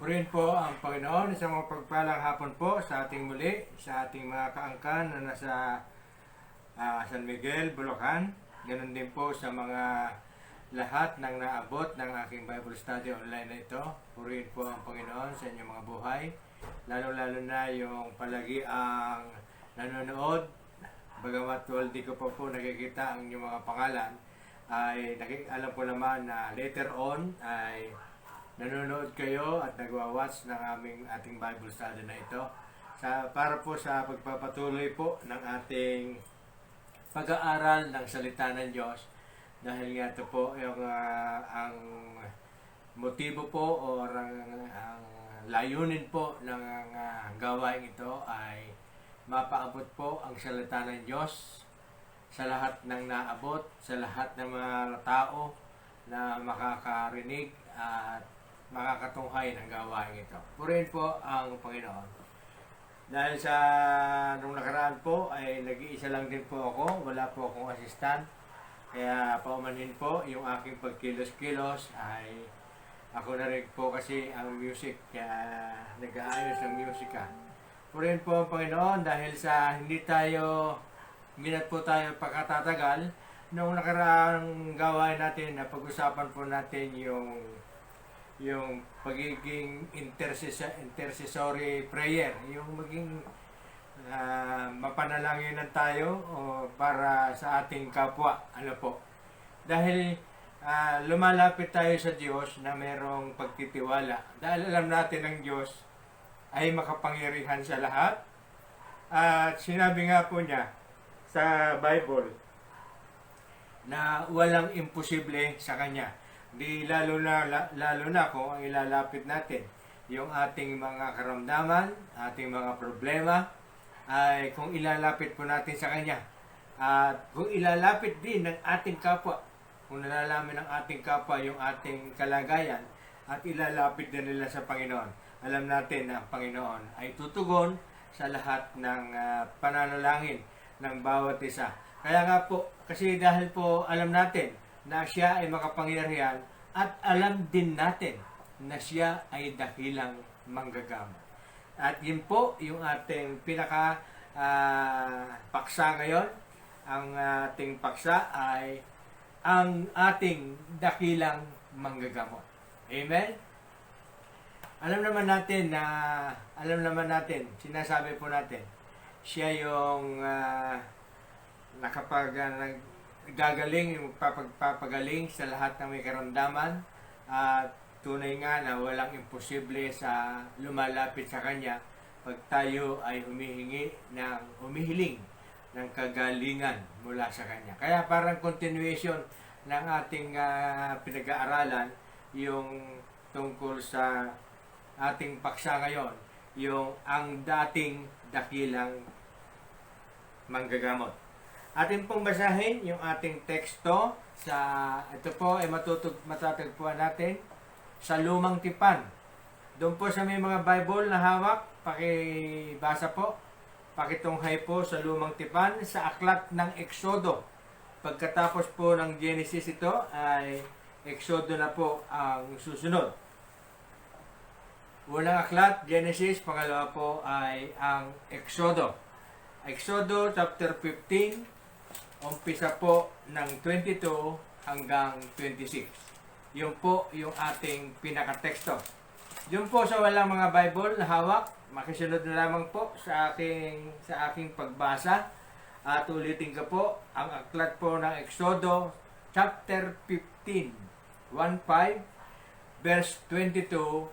Purihin po ang Panginoon. Isang mapagpalang hapon po sa ating muli, sa ating mga kaangkan na nasa San Miguel, Bulacan. Ganon din po sa mga lahat ng naabot ng aking Bible study online na ito. Purihin po ang Panginoon sa inyong mga buhay. Lalo-lalo na yung palagi ang nanonood. Bagamat di ko pa po nakikita ang inyong mga pangalan, ay alam ko naman na later on ay nanonood kayo at nagwa-watch ng ating Bible study na ito para po sa pagpapatuloy po ng ating pag-aaral ng salita ng Diyos, dahil nga ito po yung ang motibo po o ang layunin po ng gawain ito ay mapaabot po ang salita ng Diyos sa lahat ng naabot, sa lahat ng mga tao na makakarinig at makakatunghay ng gawain ito. Purihin po ang Panginoon. Dahil sa nung nakaraan po ay nag-iisa lang din po ako, wala po akong assistant. Kaya paumanhin po yung aking pagkilos-kilos ay ako na rin po kasi ang music, kaya nag-aayos ng musika. Purihin po ang Panginoon dahil sa hindi po tayo pagkatatagal. Nung nakaraang gawain natin na pag-usapan po natin yung pagiging intercessory prayer, yung maging mapanalangin tayo para sa ating kapwa. Ano po? Dahil lumalapit tayo sa Diyos na merong pagtitiwala. Dahil alam natin ang Diyos ay makapangyarihan sa lahat. At sinabi nga po niya sa Bible na walang imposible sa Kanya. Lalo na kung ang ilalapit natin yung ating mga karamdaman, ating mga problema, ay kung ilalapit po natin sa Kanya. At kung ilalapit din ng ating kapwa, kung nalalaman ng ating kapwa yung ating kalagayan, at ilalapit din nila sa Panginoon, alam natin na ang Panginoon ay tutugon sa lahat ng pananalangin ng bawat isa. Kaya nga po, kasi dahil po alam natin na siya ay makapangyarihan, at alam din natin na siya ay dakilang manggagamot. At yun po yung ating pinaka paksa ngayon. Ang ating paksa ay ang ating dakilang manggagamot. Amen? Alam naman natin, sinasabi po natin, siya yung gagaling, papagaling sa lahat ng may karamdaman, at tunay nga na walang imposible sa lumalapit sa Kanya pag tayo ay humihiling ng kagalingan mula sa Kanya. Kaya parang continuation ng ating pinag-aaralan yung tungkol sa ating paksa ngayon, yung ang dating dakilang manggagamot. Atin pong basahin yung ating teksto ito po ay matatagpuan natin sa Lumang Tipan. Doon po sa may mga Bible na hawak, pakibasa po, pakitunghay po sa Lumang Tipan sa aklat ng Exodo. Pagkatapos po ng Genesis ito ay Exodo na po ang susunod. Unang aklat, Genesis, pangalawa po ay ang Exodo. Exodo chapter 15, umpisa po ng 22 hanggang 26. Yun po yung ating pinakateksto. Yun po sa walang mga Bible na hawak, makisunod na lamang po sa aking pagbasa. At ulitin ko po, ang aklat po ng Exodo chapter 15, 1:5, verse 22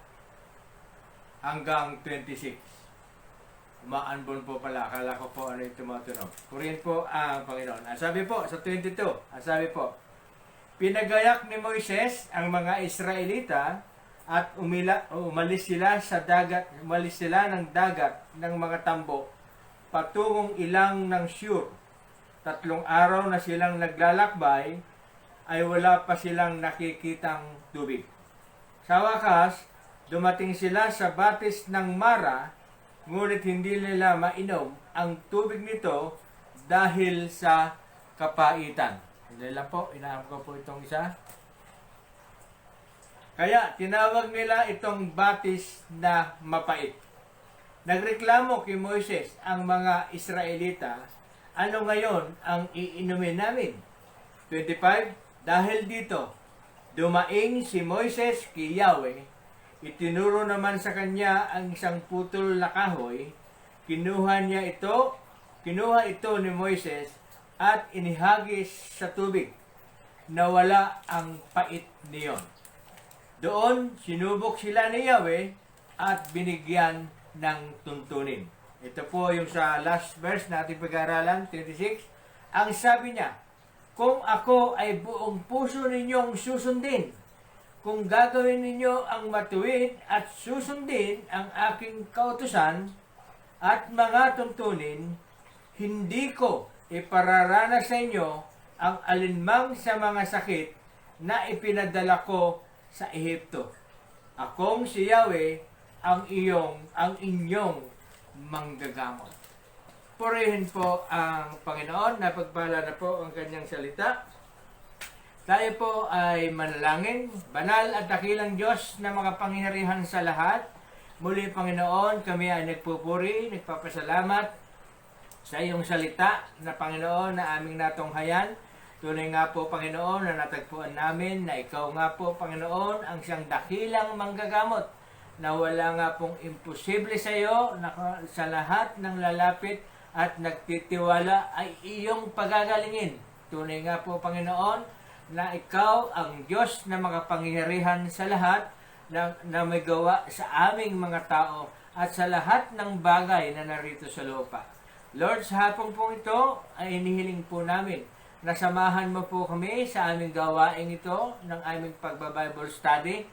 hanggang 26. Umaanbon po pala. Akala ko po ano yung tumatunog. Purihin po ang Panginoon. Sabi po sa 22, sabi po, pinagayak ni Moises ang mga Israelita at umalis sila ng dagat ng mga tambo patungong ilang ng Shur. 3 araw na silang naglalakbay ay wala pa silang nakikitang tubig. Sa wakas, dumating sila sa batis ng Mara, ngunit hindi nila mainom ang tubig nito dahil sa kapaitan. Hindi lang po, inaam ko po itong isa. Kaya tinawag nila itong batis na mapait. Nagreklamo kay Moises ang mga Israelita, ano ngayon ang iinumin namin? 25, dahil dito, dumaing si Moises kay Yahweh, itinuro naman sa kanya ang isang putol na kahoy, kinuha ito ni Moises at inihagis sa tubig, nawala ang pait niyon. Doon, sinubok sila ni Yahweh at binigyan ng tuntunin. Ito po yung sa last verse natin pag-aaralan, 26. Ang sabi niya, kung ako ay buong puso ninyong susundin, kung gagawin ninyo ang matuwid at susundin ang aking kautusan at mga tuntunin, hindi ko ipararanas sa inyo ang alinmang sa mga sakit na ipinadala ko sa Ehipto. Akong si Yahweh ang inyong manggagamot. Purihin po ang Panginoon, napagpala na po ang kanyang salita. Tayo po ay manalangin. Banal at dakilang Diyos na makapangyarihan sa lahat. Muli Panginoon, kami ay nagpupuri, nagpapasalamat sa iyong salita na Panginoon na aming natunghayan. Tunay nga po Panginoon na natagpuan namin na ikaw nga po Panginoon ang siyang dakilang manggagamot, na wala nga pong imposible sa iyo, na sa lahat ng lalapit at nagtitiwala ay iyong pagagalingin. Tunay nga po Panginoon na ikaw ang Diyos na makapangyarihan sa lahat, na may gawa sa aming mga tao at sa lahat ng bagay na narito sa lupa. Lord, sa hapong po ito ay inihiling po namin na samahan mo po kami sa aming gawain ito ng aming pagba-Bible study.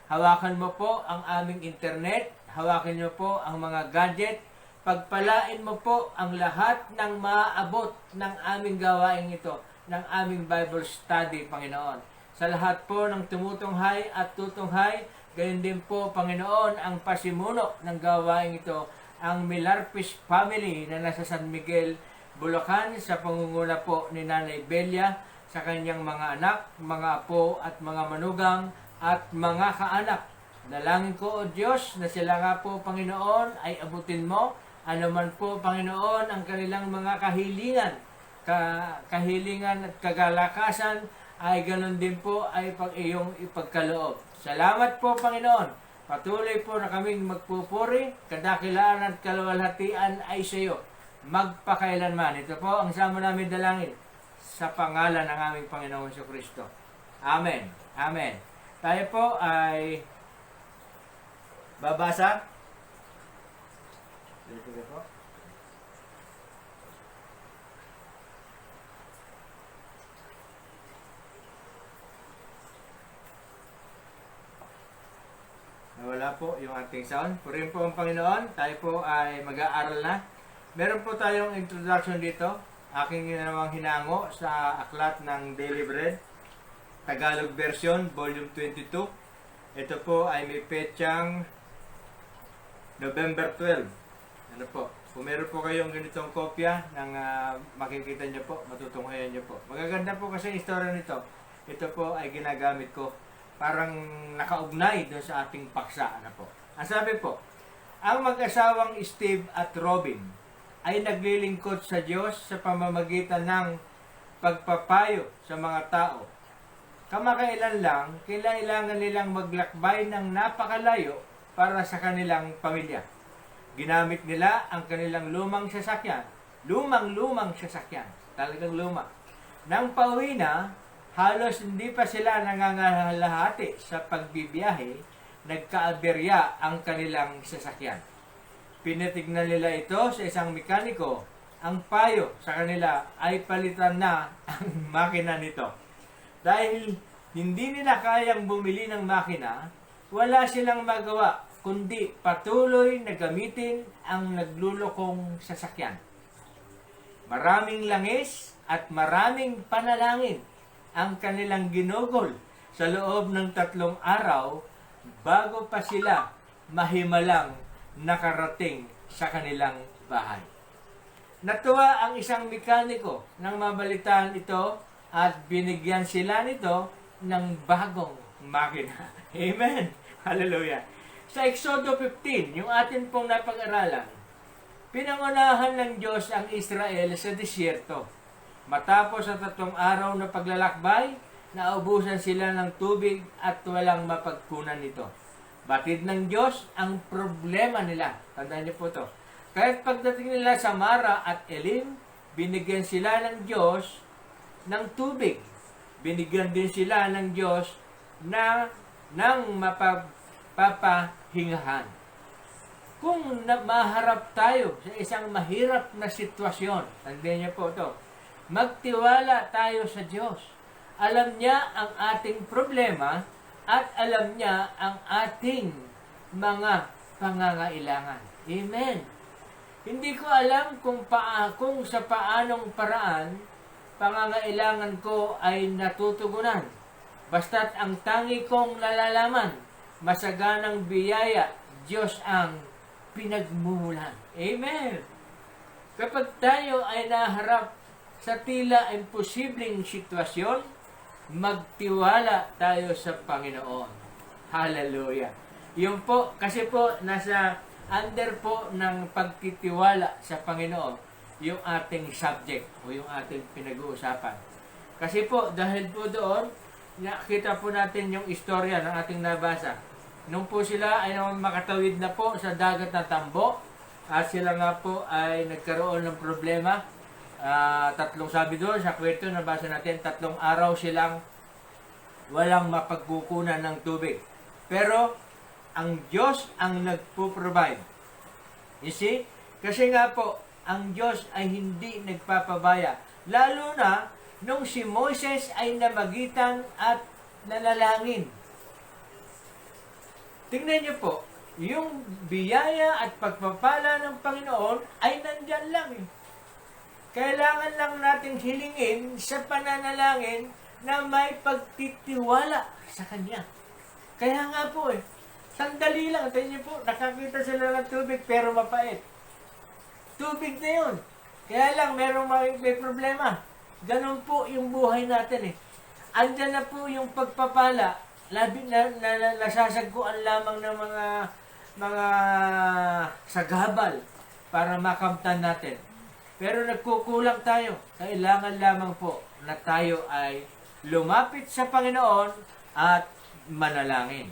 Hawakan mo po ang aming internet, hawakan mo po ang mga gadget, pagpalain mo po ang lahat ng maaabot ng aming gawain ito, ng aming Bible study, Panginoon. Sa lahat po ng tumutunghay at tutunghay, gayon din po, Panginoon, ang pasimuno ng gawain ito, ang Milarpis family na nasa San Miguel, Bulacan, sa pangunguna po ni Nanay Belia, sa kanyang mga anak, mga apo at mga manugang, at mga kaanak. Dalangin ko, O Diyos, na sila nga po, Panginoon, ay abutin mo. Ano man po, Panginoon, ang kanilang mga kahilingan at kagalakasan, ay ganun din po ay iyong ipagkaloob. Salamat po, Panginoon. Patuloy po na kaming magpupuri, kadakilaan at kaluwalhatian ay sa iyo, magpakailanman. Ito po ang sama namin dalangin sa pangalan ng aming Panginoon Jesucristo. Amen. Amen. Tayo po ay babasa. Dito po. Nawala po yung ating sound. Purihin po ang Panginoon. Tayo po ay mag-aaral na. Meron po tayong introduction dito. Aking namang hinango sa aklat ng Daily Bread, Tagalog version, volume 22. Ito po ay may petsang November 12. Ano po? Kung meron po kayong ganitong kopya ng makikita nyo po, matutunghayan nyo po. Magaganda po kasi yung istorya nito. Ito po ay ginagamit ko. Parang nakaugnay doon sa ating paksa. Ano po? Ang sabi po, ang mag-asawang Steve at Robin ay naglilingkod sa Diyos sa pamamagitan ng pagpapayo sa mga tao. Kamakailan lang, kailangan nilang maglakbay ng napakalayo para sa kanilang pamilya. Ginamit nila ang kanilang lumang sasakyan, talagang luma. Nang pauwi na, halos hindi pa sila nangangalahati sa pagbibiyahe, nagkaaberya ang kanilang sasakyan. Pinatignan nila ito sa isang mekaniko. Ang payo sa kanila ay palitan na ang makina nito. Dahil hindi nila kayang bumili ng makina, wala silang magawa kundi patuloy na gamitin ang naglulokong sasakyan. Maraming langis at maraming panalangin ang kanilang ginugol sa loob ng 3 araw bago pa sila mahimalang nakarating sa kanilang bahay. Natuwa ang isang mekaniko nang mabalitaan ito at binigyan sila nito ng bagong makina. Amen. Hallelujah. Sa Exodo 15, yung atin pong napag-aralan, pinangunahan ng Diyos ang Israel sa disyerto. Matapos ang 3 araw na paglalakbay, naubusan sila ng tubig at walang mapagkunan nito. Batid ng Diyos ang problema nila. Tandaan niyo po ito. Kahit pagdating nila sa Mara at Elim, binigyan sila ng Diyos ng tubig. Binigyan din sila ng Diyos ng mapapahingahan. Kung maharap tayo sa isang mahirap na sitwasyon, tandaan niyo po ito, magtiwala tayo sa Diyos. Alam niya ang ating problema at alam niya ang ating mga pangangailangan. Amen. Hindi ko alam kung sa paanong paraan pangangailangan ko ay natutugunan. Basta't ang tangi kong nalalaman, masaganang biyaya, Diyos ang pinagmumulan. Amen. Kapag tayo ay naharap sa tila imposibleng sitwasyon, magtiwala tayo sa Panginoon. Hallelujah. Yun po, kasi po, nasa under po ng pagtitiwala sa Panginoon, yung ating subject o yung ating pinag-uusapan. Kasi po, dahil po doon, nakita po natin yung istorya ng ating nabasa. Nung po sila ay makatawid na po sa dagat na Tambo, at sila nga po ay nagkaroon ng problema. 3 sabi doon sa kwento na basa natin, 3 araw silang walang mapagkukunan ng tubig. Pero ang Diyos ang nagpo-provide. You see? Kasi nga po, ang Diyos ay hindi nagpapabaya. Lalo na nung si Moises ay namagitan at nanalangin. Tingnan niyo po, yung biyaya at pagpapala ng Panginoon ay nandyan lang eh. Kailangan lang natin hilingin sa pananalangin na may pagtitiwala sa Kanya. Kaya nga po eh, sandali lang, tingnan niyo po, nakakita sila ng tubig pero mapait. Tubig na yun. Kaya lang, may problema. Ganon po yung buhay natin eh. Andyan na po yung pagpapala, labi na nasasagkuan lamang ng mga sagabal para makamtan natin. Pero nagkukulang tayo. Kailangan lamang po na tayo ay lumapit sa Panginoon at manalangin.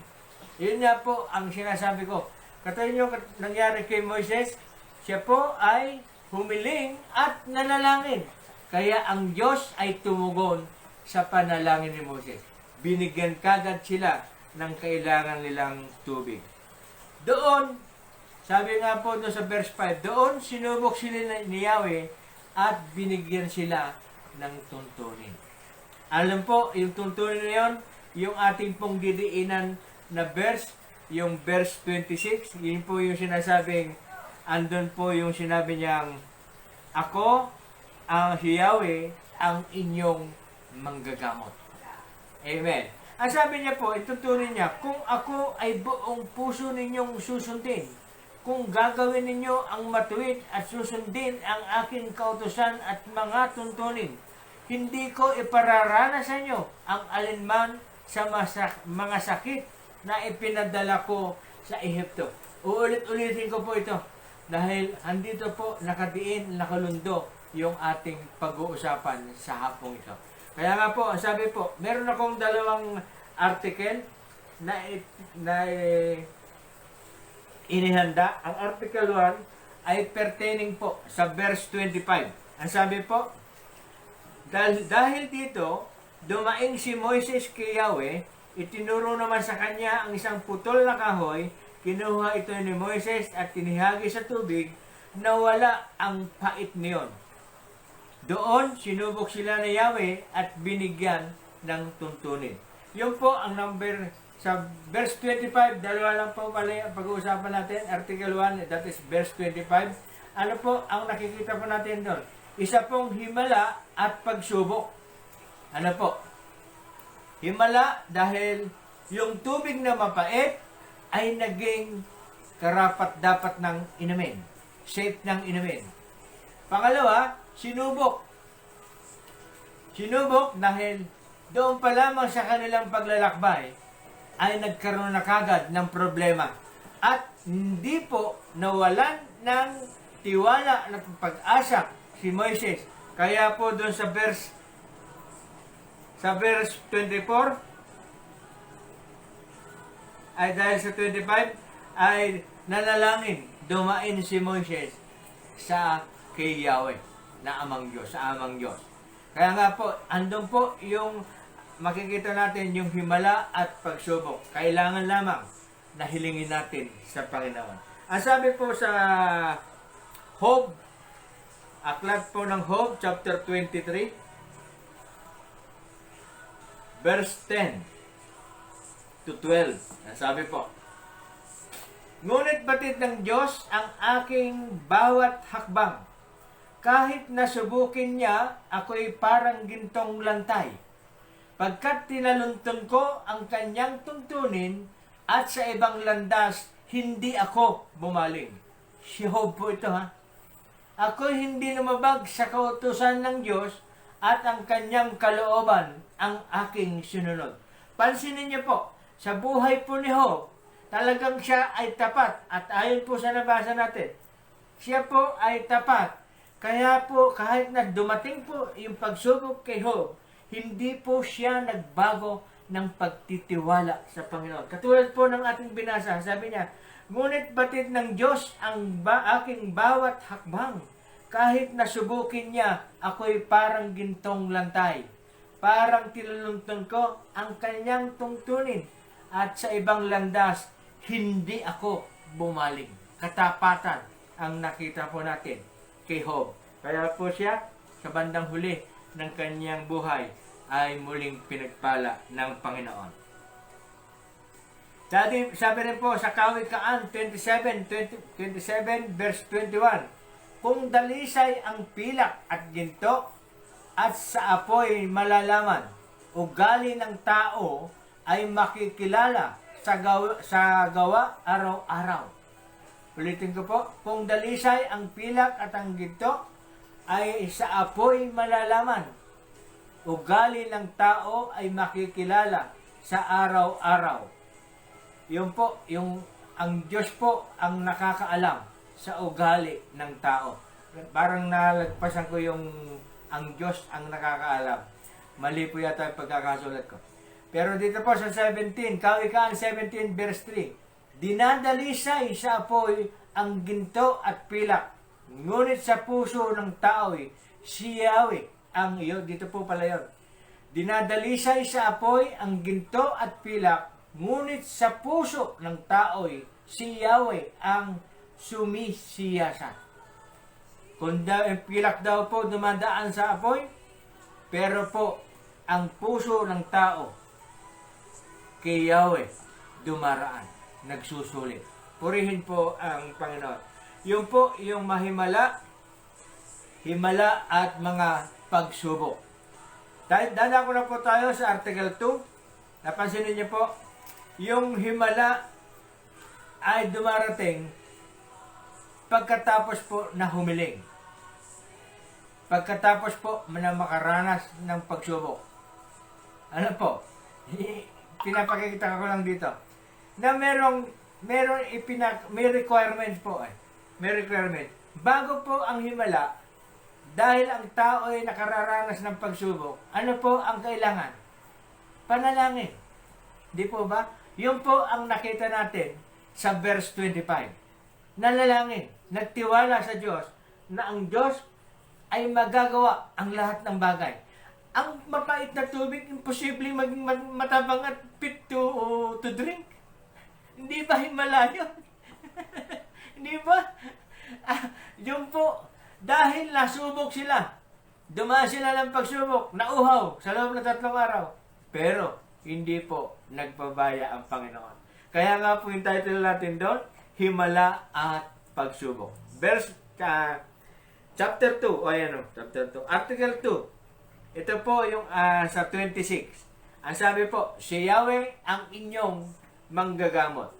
Yun nga po ang sinasabi ko. Katulad yung nangyari kay Moises, siya po ay humiling at nanalangin. Kaya ang Diyos ay tumugon sa panalangin ni Moses. Binigyan kagad sila ng kailangan nilang tubig. Doon, sabi nga po doon sa verse 5, doon sinubok sila ni Yahweh at binigyan sila ng tuntunin. Alam po, yung tuntunin na yun, yung ating pong didiinan na verse, yung verse 26, yun po yung sinasabing, andun po yung sinabi niyang, ako, ang si Yahweh, ang inyong manggagamot. Amen. Ang sabi niya po, itutunin niya, kung ako ay buong puso ninyong susundin, kung gagawin ninyo ang matuwid at susundin ang aking kautusan at mga tuntunin, hindi ko ipararana sa inyo ang alinman sa mga sakit na ipinadala ko sa Ehipto. Uulit-ulitin ko po ito dahil andito po nakadiin, nakalundo yung ating pag-uusapan sa hapong ito. Kaya nga po, sabi po, meron akong 2 article na inihanda. Ang article 1 ay pertaining po sa verse 25. Ang sabi po, dahil dito, dumaing si Moises kay Yahweh, itinuro naman sa kanya ang isang putol na kahoy, kinuha ito ni Moises at tinihagi sa tubig, nawala ang pait niyon. Doon, sinubok sila ni Yahweh at binigyan ng tuntunin. Yun po ang number sa verse 25, 2 lang po pala ang pag-uusapan natin, article 1, that is verse 25. Ano po ang nakikita po natin doon? Isa pong himala at pagsubok. Ano po? Himala dahil yung tubig na mapait ay naging karapat-dapat ng inumin. Safe ng inumin. Pangalawa, sinubok. Sinubok dahil doon pa lamang sa kanilang paglalakbay, ay nagkaroon na kagad ng problema at hindi po nawalan ng tiwala ng pag-asa si Moises. Kaya po doon sa verse 24 ay dahil sa 25 ay nanalangin, dumain si Moises sa kay Yahweh na amang Diyos, sa amang Diyos. Kaya nga po, andun po yung makikita natin yung himala at pagsubok. Kailangan lamang na hilingin natin sa Panginoon. Ang sabi po sa Job, aklat po ng Job, chapter 23, verse 10 to 12. Ang sabi po, ngunit batid ng Diyos ang aking bawat hakbang. Kahit nasubukin niya, ako'y parang gintong lantay. Pagkat tinalunton ko ang kanyang tuntunin at sa ibang landas, hindi ako bumaling. Si Job po ito ha. Ako'y hindi lumabag sa kautusan ng Diyos at ang kanyang kalooban ang aking sinunod. Pansinin niyo po, sa buhay po ni Job, talagang siya ay tapat. At ayon po sa nabasa natin, siya po ay tapat. Kaya po, kahit na dumating po yung pagsubok kay Job, hindi po siya nagbago ng pagtitiwala sa Panginoon. Katulad po ng ating binasa, sabi niya, ngunit batid ng Diyos ang aking bawat hakbang. Kahit nasubukin niya, ako'y parang gintong lantay. Parang tinalunton ko ang kanyang tungtunin. At sa ibang landas, hindi ako bumaling. Katapatan ang nakita po natin kay Job. Kaya po siya, sa bandang huli ng kanyang buhay, ay muling pinagpala ng Panginoon. Sabi rin po sa Kawikaan 27 verse 21, kung dalisay ang pilak at ginto, at sa apoy malalaman, ugali ng tao ay makikilala sa gawa araw-araw. Ulitin ko po, kung dalisay ang pilak at ang ginto, ay sa apoy malalaman. Ugali ng tao ay makikilala sa araw-araw. Yun po, ang Diyos po ang nakakaalam sa ugali ng tao. Parang nalagpasan ko yung ang Diyos ang nakakaalam. Mali po yata yung pagkakasulat ko. Pero dito po sa 17, Kawikaan 17 verse 3, dinadalisay sa apoy ang ginto at pilak, ngunit sa puso ng tao'y si Yahweh ang iyo. Dito po pala yun. Dinadalisay sa apoy ang ginto at pilak, ngunit sa puso ng tao'y si Yahweh ang sumisiyasa. Kung pilak daw po dumadaan sa apoy, pero po ang puso ng tao kay Yahweh dumaraan, nagsusulit. Purihin po ang Panginoon. Yung po, yung himala at mga pagsubok. Dala ko na po tayo sa Article 2. Napansinin niyo po, yung himala ay dumarating pagkatapos po na humiling. Pagkatapos po na makaranas ng pagsubok. Ano po? Pinapakikita ko lang dito. Na may requirements po eh. May requirement. Bago po ang himala, dahil ang tao ay nakararanas ng pagsubok, ano po ang kailangan? Panalangin. Di po ba? Yun po ang nakita natin sa verse 25. Nanalangin. Nagtiwala sa Diyos na ang Diyos ay magagawa ang lahat ng bagay. Ang mapait na tubig, imposible maging matabang at fit to drink. Hindi ba himala yun? Hindi ba? Yun po, dahil nasubok sila, dumaan sila ng pagsubok, nauhaw sa loob ng 3 araw. Pero, hindi po nagpabaya ang Panginoon. Kaya nga po yung title natin doon, Himala at Pagsubok. Chapter 2, chapter 2, Article 2. Ito po yung sa 26. Ang sabi po, si Yahweh ang inyong manggagamot.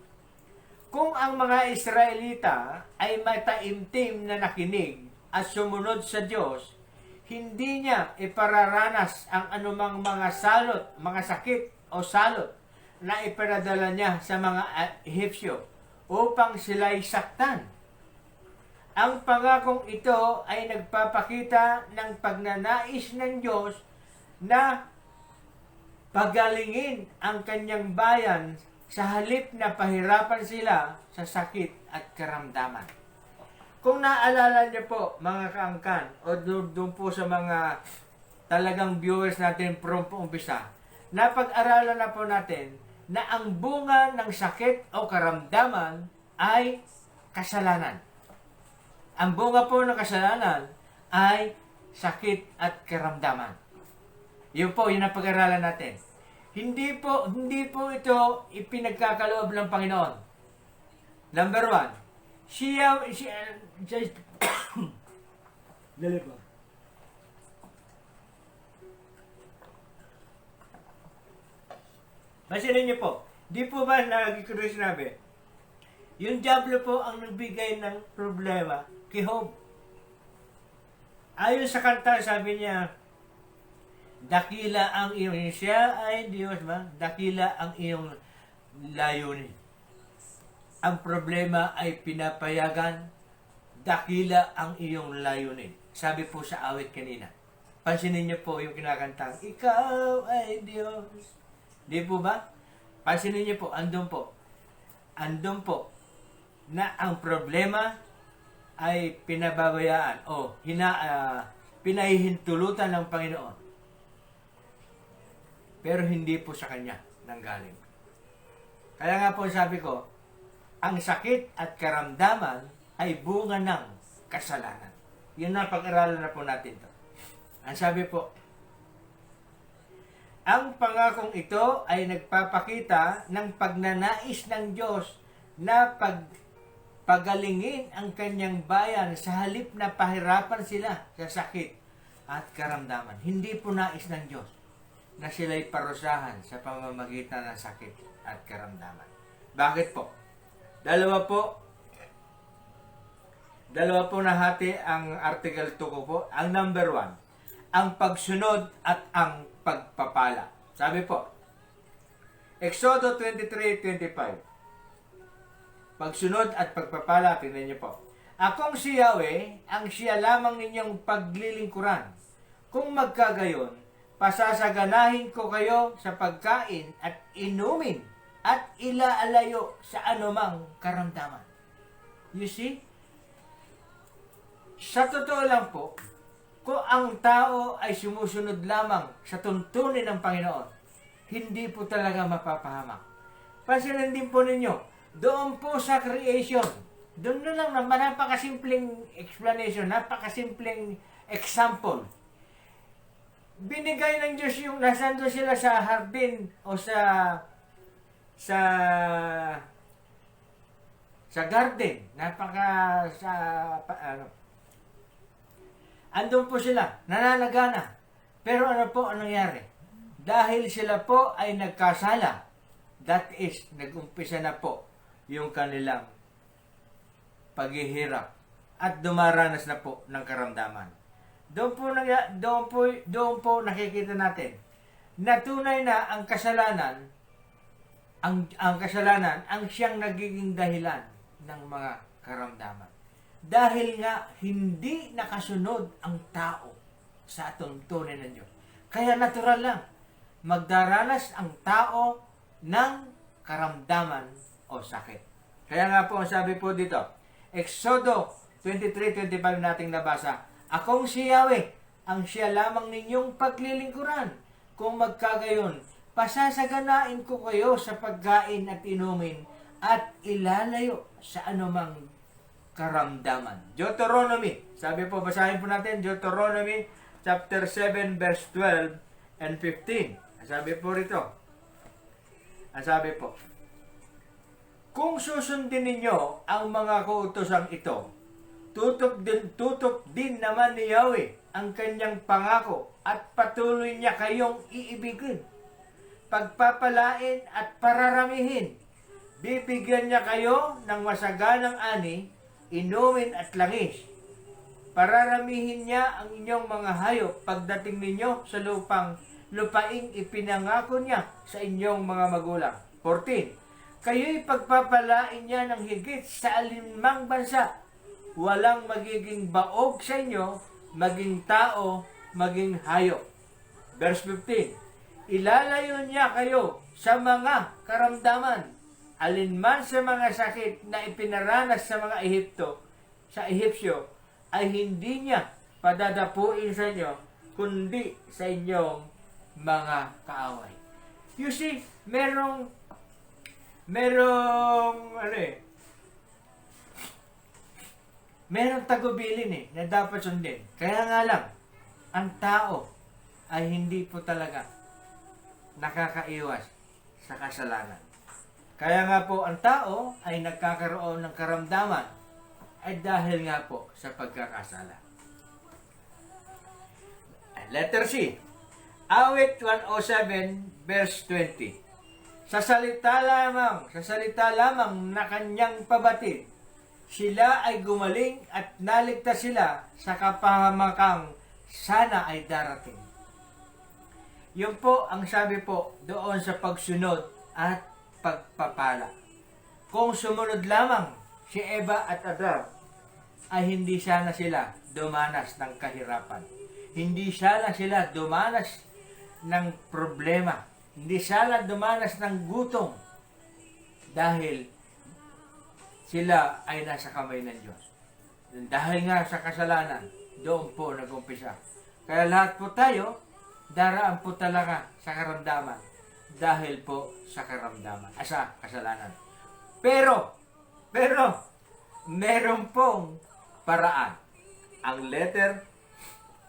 Kung ang mga Israelita ay mataimtim na nakinig at sumunod sa Diyos, hindi niya ipararanas ang anumang mga salot, mga sakit o salot na iparadala niya sa mga Ehipsyo upang sila'y saktan. Ang pangakong ito ay nagpapakita ng pagnanais ng Diyos na pagalingin ang kanyang bayan sa halip na pahirapan sila sa sakit at karamdaman. Kung naalala niyo po, mga kaangkan, o doon po sa mga talagang viewers natin from umpisa, napag-aralan na po natin na ang bunga ng sakit o karamdaman ay kasalanan. Ang bunga po ng kasalanan ay sakit at karamdaman. Yun po, yun ang pag-aralan natin. Hindi po ito ipinagkakaloob ng Panginoon. Number 1, siya dali po. Masinin niyo po, di po ba lagi ko rin sinabi, yung diablo po ang nagbigay ng problema kay Job. Ayon sa kanta, sabi niya, dakila ang iyong, siya ay Diyos ba? Dakila ang iyong layunin. Ang problema ay pinapayagan, dakila ang iyong layunin. Sabi po sa awit kanina. Pansinin niyo po yung kinakantang, ikaw ay Diyos. Di po ba? Pansinin niyo po, andun po. Andun po na ang problema ay pinababayaan o pinahihintulutan ng Panginoon. Pero hindi po sa Kanya nanggaling. Kaya nga po sabi ko, ang sakit at karamdaman ay bunga ng kasalanan. Yun na pag-aralan na po natin to. Ang sabi po, ang pangakong ito ay nagpapakita ng pagnanais ng Diyos na pagalingin ang kanyang bayan sa halip na pahirapan sila sa sakit at karamdaman. Hindi po nais ng Diyos na sila'y parusahan sa pamamagitan ng sakit at karamdaman. Bakit po? Dalawa po nahati ang article 2 ko po. Ang number 1, ang pagsunod at ang pagpapala. Sabi po, Exodo 23:25. Pagsunod at pagpapala, tingnan niyo po. Akong si Yahweh, ang siya lamang ninyong paglilingkuran. Kung magkagayon, pasasaganahin ko kayo sa pagkain at inumin at ilaalayo sa anumang karamdaman. You see? Sa totoo lang po, kung ang tao ay sumusunod lamang sa tuntunin ng Panginoon, hindi po talaga mapapahamak. Pansinin din po ninyo, doon po sa creation, doon na lang naman, napakasimpleng explanation, napakasimpleng example. Binigay ng Diyos yung nasando sila sa hardin o sa garden, andun po sila, nananagana. Pero ano po ang nangyari? Dahil sila po ay nagkasala, that is, nag-umpisa na po yung kanilang paghihirap at dumaranas na po ng karamdaman. Doon po nakikita natin na tunay na ang kasalanan, ang kasalanan ang siyang nagiging dahilan ng mga karamdaman. Dahil nga hindi nakasunod ang tao sa tuntunin ng Diyos. Kaya natural lang, magdaranas ang tao ng karamdaman o sakit. Kaya nga po ang sabi po dito, Exodo 23:25 nating nabasa, akong si Yahweh, ang siya lamang ninyong paglilingkuran. Kung magkagayon, pasasaganain ko kayo sa pagkain at inumin at ilalayo sa anumang karamdaman. Deuteronomy, sabi po, basahin po natin, Deuteronomy chapter 7 verse 12 and 15. Sabi po rito, ang sabi po, kung susundin ninyo ang mga kautosang ito, tutok din naman ni Yahweh ang kanyang pangako at patuloy niya kayong iibigin, pagpapalain at pararamihin. Bibigyan niya kayo ng masaganang ani, inumin at langis. Pararamihin niya ang inyong mga hayop pagdating ninyo sa lupang lupaing ipinangako niya sa inyong mga magulang. 14. Kayo'y pagpapalain niya ng higit sa alinmang bansa. Walang magiging baog sa inyo, maging tao, maging hayop. Verse 15. Ilalayo niya kayo sa mga karamdaman, alinman sa mga sakit na ipinaranas sa mga Ehipsyo, ay hindi niya padadapuin sa inyo, kundi sa inyong mga kaaway. You see, merong tagubilin na dapat sundin. Kaya nga lang, ang tao ay hindi po talaga nakakaiwas sa kasalanan. Kaya nga po ang tao ay nagkakaroon ng karamdaman ay dahil nga po sa pagkakasala. Letter C. Awit 107 verse 20. Sa salita lamang na kanyang pabatid, sila ay gumaling at naligtas sila sa kapahamakang sana ay darating. Yun po ang sabi po doon sa pagsunod at pagpapala. Kung sumunod lamang si Eva at Adam, ay hindi sana sila dumanas ng kahirapan. Hindi sana sila dumanas ng problema. Hindi sana dumanas ng gutom. Dahil sila ay nasa kamay ng Diyos. Dahil nga sa kasalanan, doon po nag-umpisa. Kaya lahat po tayo, daraan po talaga sa karamdaman dahil po sa karamdaman, sa kasalanan. Pero, meron pong paraan. Ang letter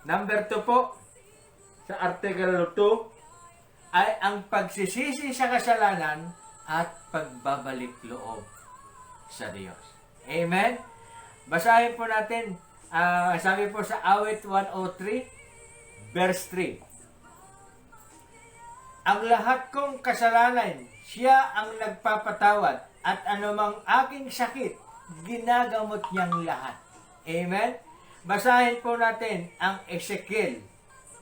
number 2 po, sa article 2, ay ang pagsisisi sa kasalanan at pagbabalik loob sa Diyos. Amen? Basahin po natin, sabi po sa awit 103, verse 3. Ang lahat kong kasalanan, siya ang nagpapatawad at anumang aking sakit, ginagamot niyang lahat. Amen? Basahin po natin ang Ezekiel.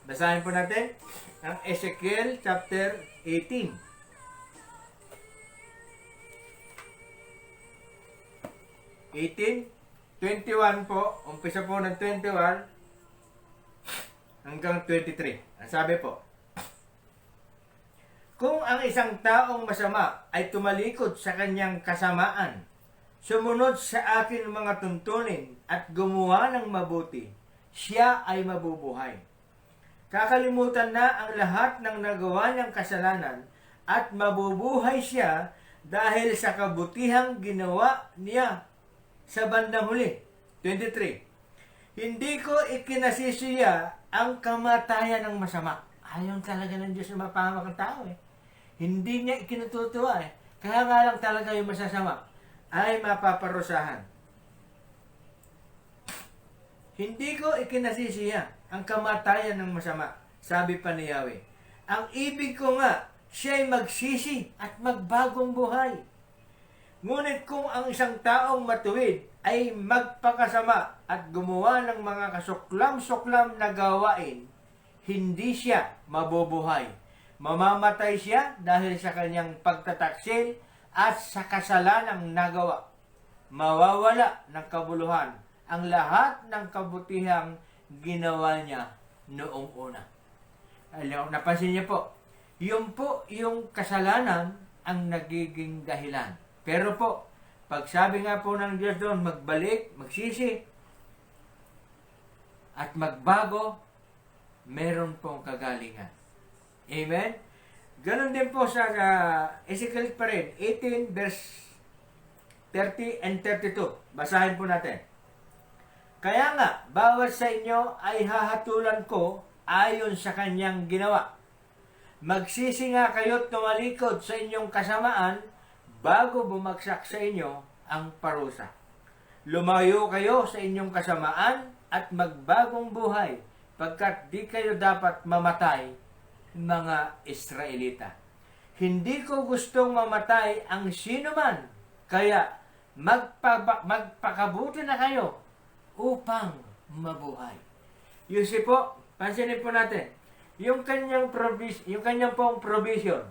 Basahin po natin ang Ezekiel chapter 18. (18) 21 po, umpisa po ng 21 hanggang 23. Ang sabi po, kung ang isang taong masama ay tumalikod sa kanyang kasamaan, sumunod sa akin mga tuntunin at gumawa ng mabuti, siya ay mabubuhay. Kakalimutan na ang lahat ng nagawa niyang kasalanan at mabubuhay siya dahil sa kabutihang ginawa niya sa bandang huli. 23. Hindi ko ikinasisiya ang kamatayan ng masama. Ayaw talaga ng Diyos na mapahamak ang tao Hindi niya ikinututuwa Kaya nga lang talaga yung masasama ay mapaparusahan. Hindi ko ikinasisiya ang kamatayan ng masama, sabi pa ni Yahweh. Ang ibig ko nga, siya'y magsisi at magbagong buhay. Ngunit kung ang isang taong matuwid ay magpakasama at gumawa ng mga kasuklam-suklam na gawain, hindi siya mabubuhay. Mamamatay siya dahil sa kanyang pagtataksil at sa kasalanang nagawa. Mawawala ng kabuluhan ang lahat ng kabutihang ginawa niya noong una. Napansin niyo po, yung kasalanan ang nagiging dahilan. Pero po, pag sabi nga po ng Diyos doon, magbalik, magsisi, at magbago, meron pong kagalingan. Amen? Ganon din po sa Ezekiel pa rin, 18 verse 30 and 32. Basahin po natin. Kaya nga, bawat sa inyo ay hahatulan ko ayon sa kanyang ginawa. Magsisi nga kayo't tumalikod sa inyong kasamaan bago bumagsak sa inyo ang parusa. Lumayo kayo sa inyong kasamaan at magbagong buhay, pagkat di kayo dapat mamatay, mga Israelita. Hindi ko gustong mamatay ang sino man, kaya magpakabuti na kayo upang mabuhay. You see po, pansinin po natin, yung kanyang pong provision,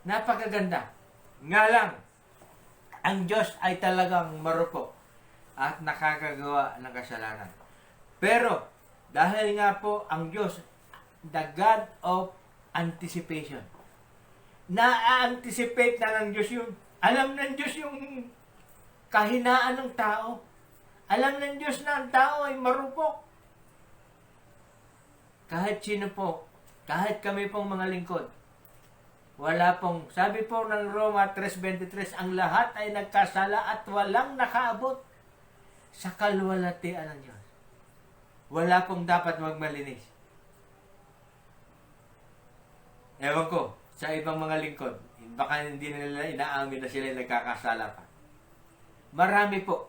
napakaganda. Nga lang, ang Diyos ay talagang marupok at nakakagawa ng kasalanan. Pero, dahil nga po ang Diyos, the God of anticipation, na-anticipate na ng Diyos yun. Alam ng Diyos yung kahinaan ng tao. Alam ng Diyos na ang tao ay marupok. Kahit sino po, kahit kami pong mga lingkod, wala pong, sabi po ng Roma 3:23, ang lahat ay nagkasala at walang nakaabot sa kaluwalhatian ng Diyos. Wala pong dapat magmalinis. Ewan ko, sa ibang mga lingkod, baka hindi nila inaamin na sila nagkakasala pa. Marami po.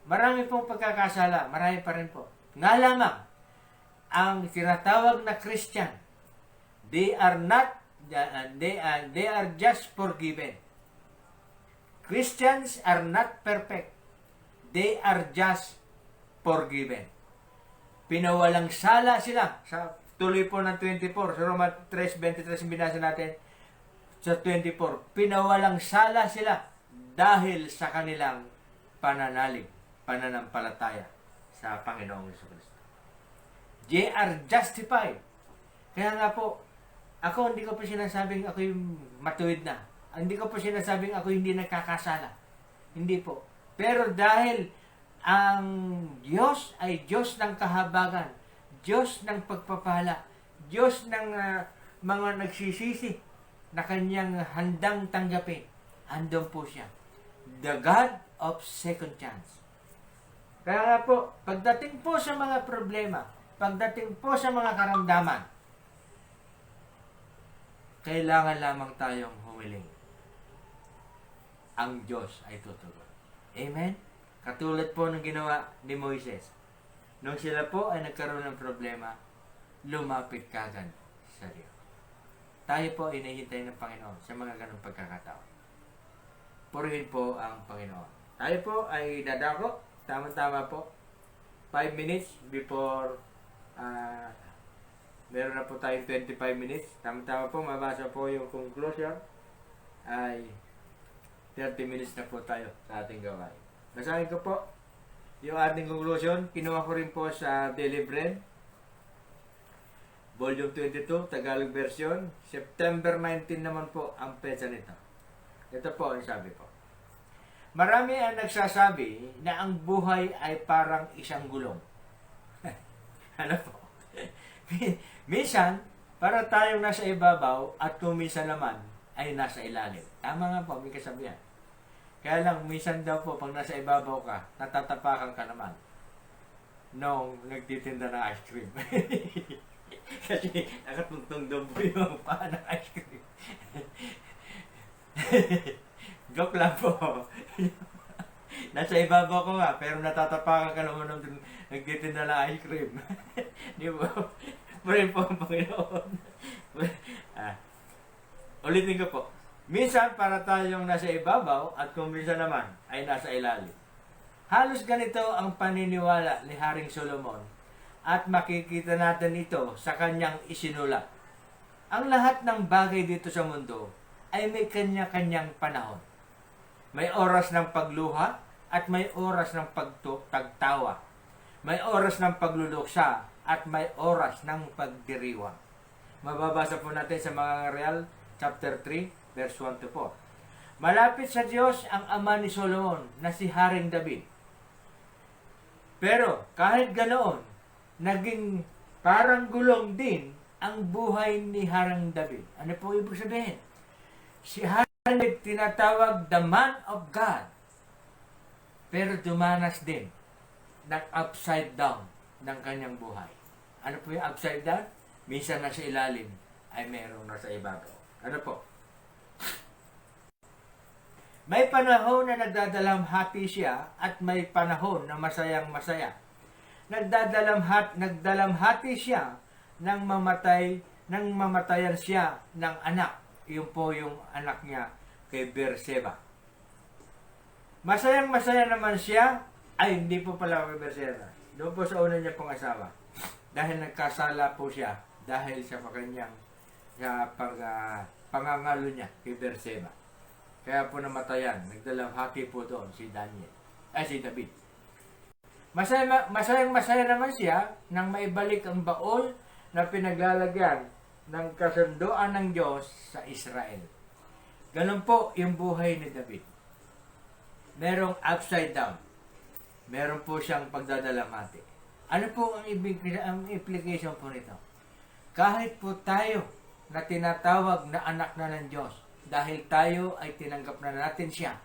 Marami pong pagkakasala. Marami pa rin po. Nga lamang, ang tinatawag na Christian, they are just forgiven. Christians are not perfect. They are just forgiven. Pinawalang sala sila. Sa tuloy po ng 24, sa Roma 3:23 binasa natin, sa 24, pinawalang sala sila dahil sa kanilang pananalig, pananampalataya sa Panginoong Jesucristo. They are justified. Kaya nga po, ako hindi ko po sinasabing ako yung matuwid na. Hindi ko po sinasabing ako hindi nagkakasala. Hindi po. Pero dahil ang Diyos ay Diyos ng kahabagan, Diyos ng pagpapala, Diyos ng mga nagsisisi na kanyang handang tanggapin, andun po siya. The God of second chance. Kaya nga po, pagdating po sa mga problema, pagdating po sa mga karamdaman, kailangan lamang tayong humiling. Ang Diyos ay tutugon. Amen? Katulad po ng ginawa ni Moises. Nung sila po ay nagkaroon ng problema, lumapit kagad sa Diyos. Tayo po ay nahihintay ng Panginoon sa mga ganong pagkakataon. Purihin po ang Panginoon. Tayo po ay dadako, tama-tama po, 5 minutes before meron na po tayong 25 minutes. Tama-tama po, mabasa po yung conclusion. Ay 30 minutes na po tayo sa ating gawain. Basahin ko po yung ating conclusion. Kinuha ko rin po sa Daily Bread, Volume 22, Tagalog version. September 19 naman po ang petsa nito. Ito po ang sabi po. Marami ang nagsasabi na ang buhay ay parang isang gulong. Ano po? Minsan, para tayong nasa ibabaw at kung minsan naman ay nasa ilalim. Tama nga po, may kasabihan. Kaya lang, minsan daw po, pag nasa ibabaw ka, natatapakan ka naman nung nagtitinda ng ice cream. Kasi nakatungtong daw po yung paa ng ice cream. Joke lang po. Nasa ibabaw ko nga, pero natatapakan ka naman nung nagtitinda ng ice cream. Di ba? Pray po ang Panginoon. Ulitin ko po. Minsan para tayong nasa ibabaw at kung minsan naman ay nasa ilalim. Halos ganito ang paniniwala ni Haring Solomon at makikita natin ito sa kanyang isinulat. Ang lahat ng bagay dito sa mundo ay may kanya-kanyang panahon. May oras ng pagluha at may oras ng pagtawa. May oras ng pagluluksa at may oras ng pagdiriwang. Mababasa po natin sa mga Real, chapter 3, verse 1 to 4. Malapit sa Diyos ang ama ni Solomon na si Haring David. Pero kahit ganoon, naging parang gulong din ang buhay ni Haring David. Ano po ibig sabihin? Si Haring David tinatawag the man of God. Pero dumanas din ng upside down ng kanyang buhay. Ano po yung upside down? Minsan nasa ilalim ay merong nasa ibabaw. Ano po? May panahon na nagdadalamhati siya at may panahon na masayang masaya. Nagdalamhati siya nang mamatayan siya ng anak. Yun po yung anak niya kay Berseba. Masayang masaya naman siya. Ay, hindi po pala kay Berseba. Doon po sa una niya pong asawa. Dahil nagkasala po siya dahil sa kanyang pangangalo niya kay Berseba. Kaya po namatayan, nagdalamhati po doon si David. Masaya naman siya nang maibalik ang baol na pinaglalagyan ng kasunduan ng Diyos sa Israel. Ganun po yung buhay ni David. Merong upside down. Meron po siyang pagdadalamhati. Ano po ang implication po nito? Kahit po tayo na tinatawag na anak na ng Diyos, dahil tayo ay tinanggap na natin siya,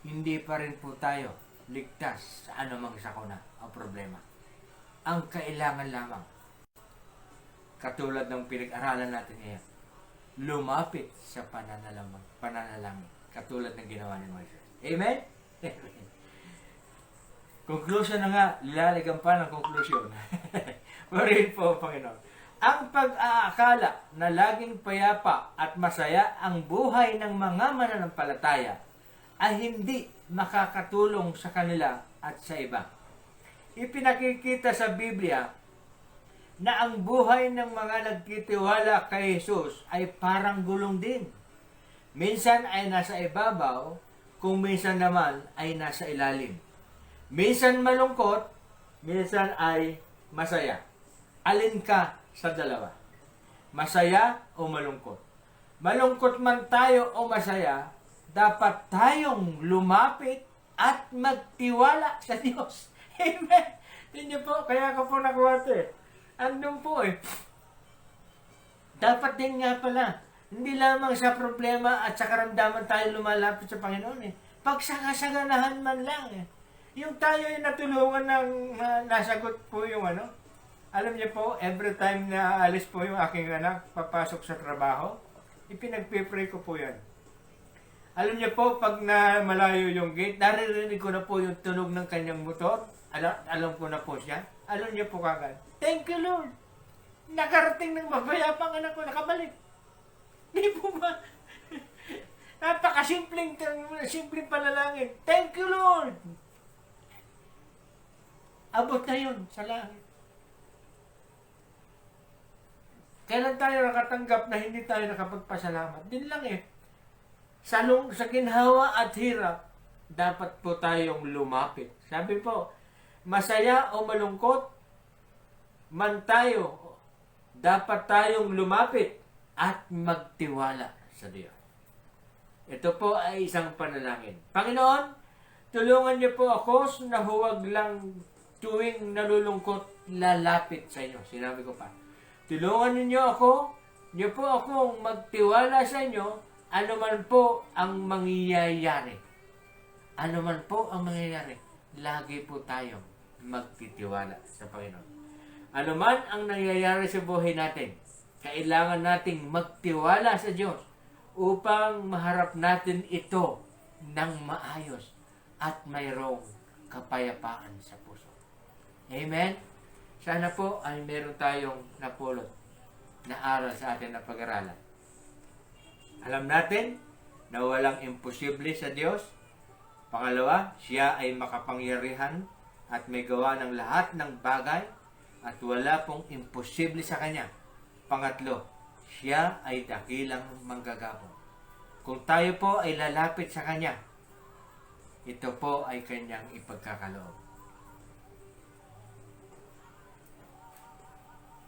hindi pa rin po tayo ligtas sa anumang sakuna o problema. Ang kailangan lamang, katulad ng pinag-aralan natin ngayon, lumapit sa pananalangin, katulad ng ginawa ni Moises. Amen? Amen. Conclusion na nga, lalagyan pa ng conclusion. Purihin po, Panginoon. Ang pag-aakala na laging payapa at masaya ang buhay ng mga mananampalataya ay hindi makakatulong sa kanila at sa iba. Ipinakikita sa Biblia na ang buhay ng mga nagtitiwala kay Jesus ay parang gulong din. Minsan ay nasa ibabaw, kung minsan naman ay nasa ilalim. Minsan malungkot, minsan ay masaya. Alin ka sa dalawa? Masaya o malungkot? Malungkot man tayo o masaya, dapat tayong lumapit at magtiwala sa Diyos. Amen. Hindi po, kaya ko po nakuha ito eh. Andun po eh. Dapat din nga pala, hindi lamang sa problema at sa karamdaman tayo lumalapit sa Panginoon eh. Pagsakasaganahan man lang eh. Yung tayo ay natulungan ng nasagot po yung ano. Alam niyo po, every time na alis po yung aking anak, papasok sa trabaho, ipinagpipray ko po yan. Alam niyo po, pag na malayo yung gate, naririnig ko na po yung tunog ng kanyang motor. Alam ko na po siya. Alam niyo po kagad, thank you Lord. Nakarating ng mapayapang anak ko, nakabalik. Di po ba? Napakasimpleng panalangin. Thank you Lord. Abot na yun sa langit. Kailan tayo nakatanggap na hindi tayo nakapagpasalamat? Din lang eh. Sa ginhawa at hirap, dapat po tayong lumapit. Sabi po, masaya o malungkot, man tayo, dapat tayong lumapit at magtiwala sa Diyos. Ito po ay isang panalangin. Panginoon, tulungan niyo po ako na huwag lang tuwing nalulungkot lalapit sa inyo. Sinabi ko pa, tulungan niyo po akong magtiwala sa inyo, ano man po ang mangyayari. Ano man po ang mangyayari, lagi po tayong magtitiwala sa Panginoon. Ano man ang nangyayari sa buhay natin, kailangan nating magtiwala sa Diyos upang maharap natin ito ng maayos at mayroong kapayapaan sa puso. Amen? Sana po ay meron tayong napulot na aral sa atin na pag-aralan. Alam natin na walang imposible sa Diyos. Pangalawa, siya ay makapangyarihan at may gawa ng lahat ng bagay at wala pong imposible sa Kanya. Pangatlo, siya ay dakilang manggagabong. Kung tayo po ay lalapit sa Kanya, ito po ay Kanyang ipagkakaloob.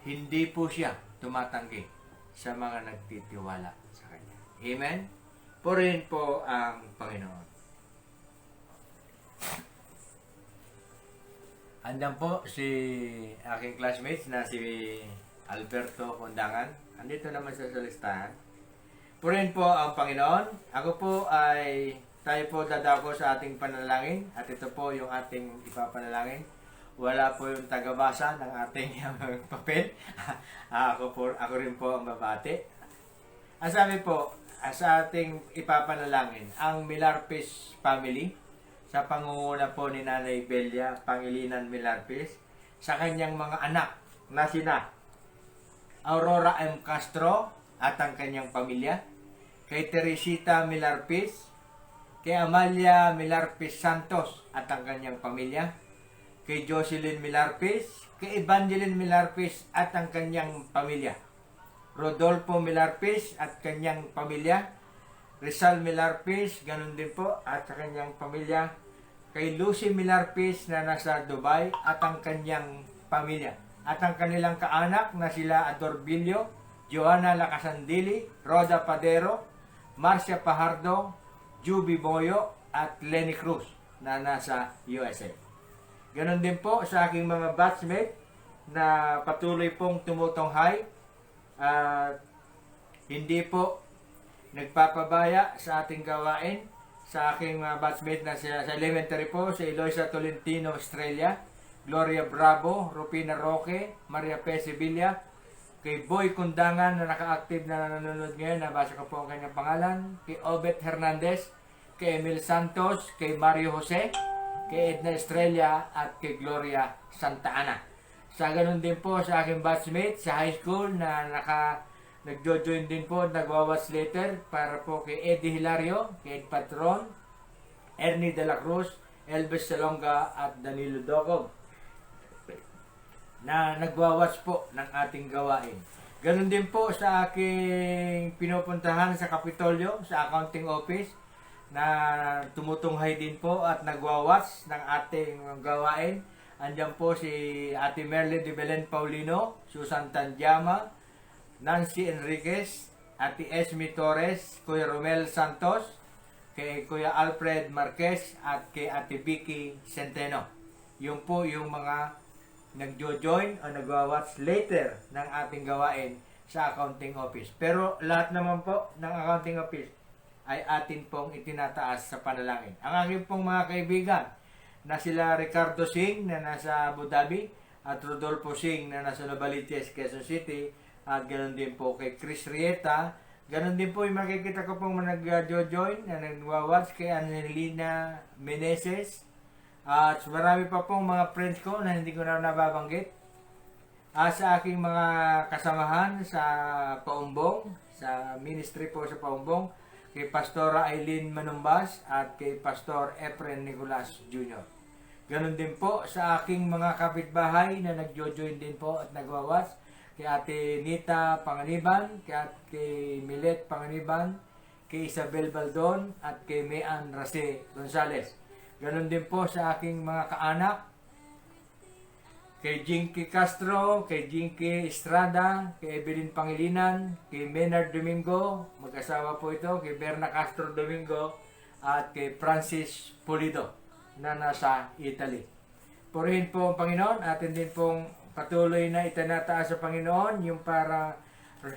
Hindi po siya tumatanggi sa mga nagtitiwala sa Kanya. Amen? Purihin po ang Panginoon. Andiyan po si aking classmates na si Alberto Condangan. Andito naman sa listahan. Purihin po ang Panginoon. Ako po tayo po dadako sa ating panalangin. At ito po yung ating ipapanalangin. Wala po yung tagabasa ng ating papel. ako rin po ang babati. Ang sabi po, sa ating ipapanalangin, ang Milarpis family, sa pangunguna po ni Nanay Belia Pangilinan Milarpis, sa kanyang mga anak na sina Aurora M. Castro at ang kanyang pamilya, kay Teresita Milarpis, kay Amalia Milarpis Santos at ang kanyang pamilya, kay Jocelyn Milarpis, kay Evangeline Milarpis at ang kanyang pamilya. Rodolfo Milarpis at kanyang pamilya. Rizal Milarpis, ganun din po, at sa kanyang pamilya. Kay Lucy Milarpis na nasa Dubai at ang kanyang pamilya. At ang kanilang kaanak na sila Adorbilio, Joanna Lacasandili, Roda Padero, Marcia Pajardo, Juby Boyo at Lenny Cruz na nasa USA. Ganon din po sa aking mga batchmate na patuloy pong tumutunghay at hindi po nagpapabaya sa ating gawain. Sa aking mga batchmate na sa elementary po, sa Eloisa Tolentino, Australia, Gloria Bravo, Rupina Roque, Maria P. Sevilla, kay Boy Kundangan na naka-active na nanonood ngayon, nabasa ko po ang kanyang pangalan, kay Obet Hernandez, kay Emil Santos, kay Mario Jose, kay Edna Estrella at kay Gloria Santa Ana. Sa ganun din po sa aking batchmate sa high school na nagjo-join din po, nagwa-watch later para po kay Eddie Hilario, kay Ed Patron, Ernie De La Cruz, Elvis Salonga at Danilo Dogog na nagwa-watch po ng ating gawain. Ganun din po sa aking pinupuntahan sa Kapitolyo, sa accounting office, na tumutunghay din po at nagwa-watch ng ating gawain. Andiyan po si Ate Merle de Belen Paulino, Susan Tanjama, Nancy Enriquez, Ate Esme Torres, Kuya Romel Santos, kay Kuya Alfred Marquez at kay Ate Vicky Centeno. Yung po yung mga nagjo-join o nagwa-watch later ng ating gawain sa accounting office. Pero lahat naman po ng accounting office ay atin pong itinataas sa panalangin. Ang aking pong mga kaibigan na sila Ricardo Singh na nasa Abu Dhabi at Rodolfo Singh na nasa Novaliches, Quezon City, at ganoon din po kay Chris Rieta. Ganoon din po yung makikita ko pong nag-join na nagwa-watch kay Angelina Meneses. At marami pa pong mga friends ko na hindi ko na nababanggit. Sa aking mga kasamahan sa Paumbong, sa ministry po sa Paumbong, kay Pastora Eileen Manumbas at kay Pastor Efren Nicolas Jr. Ganon din po sa aking mga kapitbahay na nagjo-join din po at nagwawas, kay Ate Nita Panganiban, kay Milet Panganiban, kay Isabel Baldon at kay Mean Rase Gonzales. Ganon din po sa aking mga kaanak, kay Jinky Castro, kay Jinky Estrada, kay Evelyn Pangilinan, kay Menard Domingo, mag-asawa po ito, kay Berna Castro Domingo, at kay Francis Pulido na nasa Italy. Purihin po ang Panginoon, atin din pong patuloy na itinataas sa Panginoon, yung para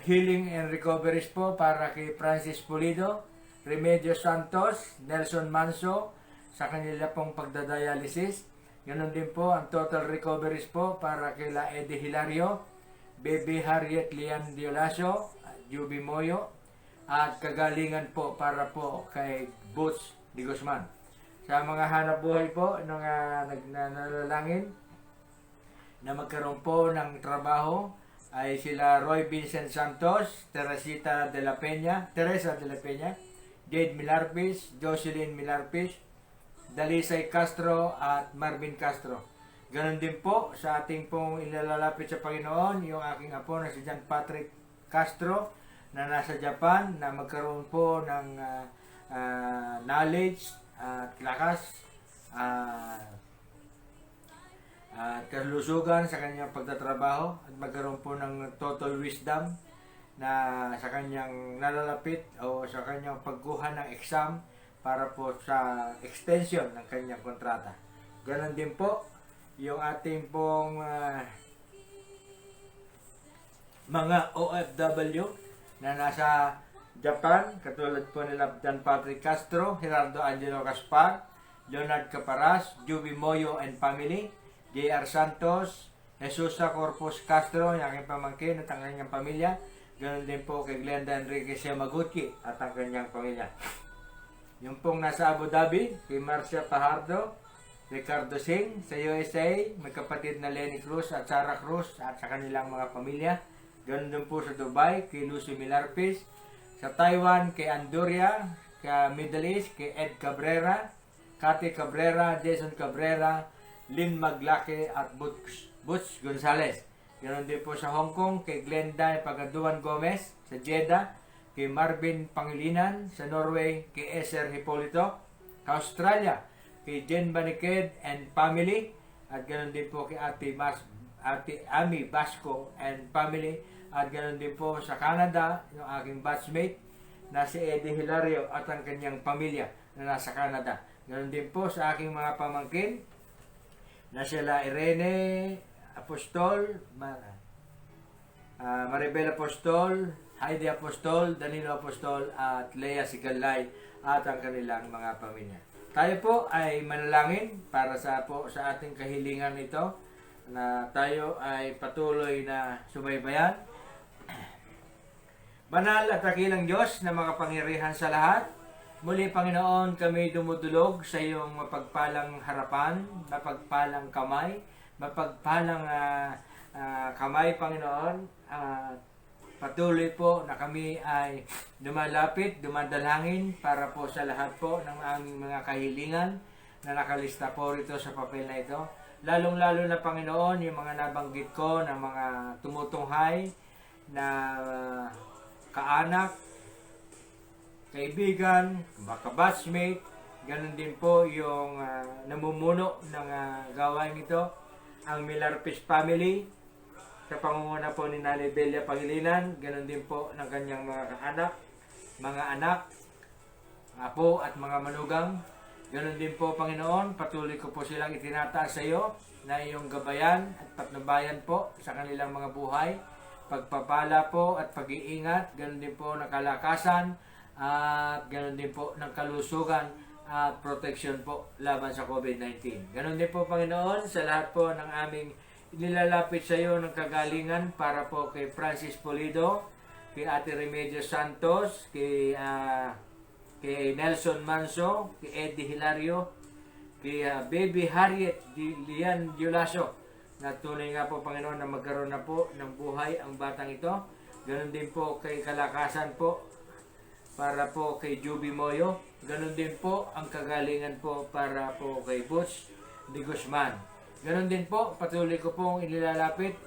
healing and recoveries po para kay Francis Pulido, Remedios Santos, Nelson Manso, sa kanila pong pagdadialysis. Ganon din po ang total recoveries po para kay La Eddie Hilario, Baby Harriet Lian Diolasio, Juby Moyo, at kagalingan po para po kay Boots Di Guzman. Sa mga hanap buhay po nung nanalangin na magkaroon po ng trabaho ay sila Roy Vincent Santos, Teresa de la Peña, Jade Milarpis, Jocelyn Milarpis, Dalisay Castro at Marvin Castro. Ganon din po sa ating pong ilalalapit sa Panginoon, yung aking apo na si John Patrick Castro na nasa Japan, na magkaroon po ng knowledge at lakas at kalusugan sa kanyang pagtatrabaho at magkaroon po ng total wisdom na sa kanyang nalalapit o sa kanyang pagkuha ng exam para po sa extension ng kanyang kontrata. Ganon din po yung ating pong mga OFW na nasa Japan, katulad po nila Dan Patrick Castro, Gerardo Angelo Gaspar, Leonard Caparas, Juby Moyo and family, J.R. Santos, Jesusa Corpus Castro, yung aking pamangkin at ang kanyang pamilya. Ganon din po kay Glenda Enriquez Yamaguchi at ang kanyang pamilya. Yung pong nasa Abu Dhabi, kay Marcia Pajardo, Ricardo Singh, sa USA, magkapatid na Lenny Cruz at Sarah Cruz at sa kanilang mga pamilya. Ganon din po sa Dubai, kay Lucy Milarpis. Sa Taiwan, kay Andoria, kay Middle East, kay Ed Cabrera, Cathy Cabrera, Jason Cabrera, Lynn Maglake at Butch Gonzales. Ganon din po sa Hong Kong kay Glenda Pagaduan Gomez sa Jeddah, kay Marvin Pangilinan sa Norway, kay Eser Hipolito sa Australia, kay Jen Baniked and family, at ganon din po kay Ate Ami Basco and family, at ganon din po sa Canada yung aking batchmate na si Eddie Hilario at ang kanyang pamilya na nasa Canada. Ganon din po sa aking mga pamangkin na sila Irene Apostol, Maribel Apostol, Heidi Apostol, Danilo Apostol, at Lea Sigalay at ang kanilang mga pamilya. Tayo po ay manalangin para sa ating kahilingan ito na tayo ay patuloy na subaybayan. Banal at dakilang Diyos na makapangyarihan sa lahat, muli Panginoon kami dumudulog sa iyong mapagpalang harapan, mapagpalang kamay, mapagpalang kamay Panginoon. Patuloy po na kami ay lumalapit, dumadalangin para po sa lahat po ng aming mga kahilingan na nakalista po rito sa papel na ito. Lalong-lalo na Panginoon, yung mga nabanggit ko na mga tumutunghay na kaanak, kaibigan, kabatchmate, ganun din po yung namumuno ng gawain ito, ang Milarpis family, sa pangunguna po ni Nanay Belia Pangilinan, ganun din po ng kanyang mga kaanak, mga anak, apo at mga manugang. Ganun din po Panginoon, patuloy ko po silang itinataas sa iyo na iyong gabayan at patnubayan po sa kanilang mga buhay, pagpapala po at pag-iingat, ganun din po ng kalakasan at ganun din po ng kalusugan at protection po laban sa COVID-19. Ganun din po Panginoon sa lahat po ng aming nilalapit sa iyo ng kagalingan para po kay Francis Polido, kay Ate Remedios Santos, kay Nelson Manso, kay Eddie Hilario, kay Baby Harriet Lian Diolaso, na tunay nga po Panginoon na magkaroon na po ng buhay ang batang ito. Ganon din po kay Kalakasan po para po kay Juby Moyo. Ganon din po ang kagalingan po para po kay Butch de Guzman. Ganon din po, patuloy ko pong inilalapit.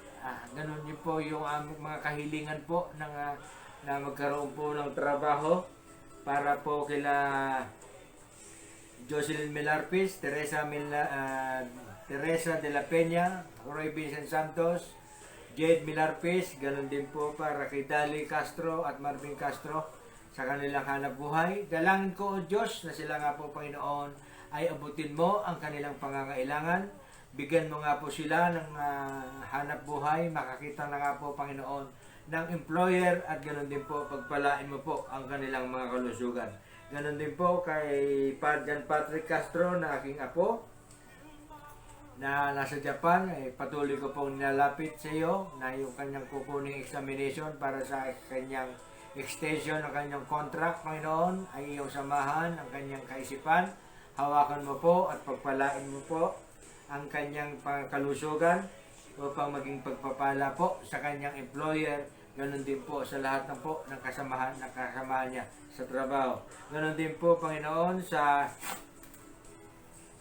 Ganon din po yung aming mga kahilingan po na magkaroon po ng trabaho para po kila Jocelyn Milarpis, Teresa de la Peña, Roy Vincent Santos, Jade Milarpis, ganon din po para kay Dali Castro at Marvin Castro sa kanilang hanap buhay. Dalangin ko, O Diyos, na sila nga po Panginoon ay abutin mo ang kanilang pangangailangan. Bigyan mo nga po sila ng hanap buhay, makakita na nga po Panginoon ng employer at ganoon din po pagpalain mo po ang kanilang mga kalusugan. Ganoon din po kay John Patrick Castro na aking apo na nasa Japan, patuloy ko pong nilalapit sa iyo na yung kanyang kukuning examination para sa kanyang extension ng kanyang contract, Panginoon, ay iyong samahan ang kanyang kaisipan. Hawakan mo po at pagpalain mo po ang kanyang kalusugan upang maging pagpapala po sa kanyang employer. Ganon din po sa lahat ng po ng kasamahan niya sa trabaho. Ganon din po Panginoon sa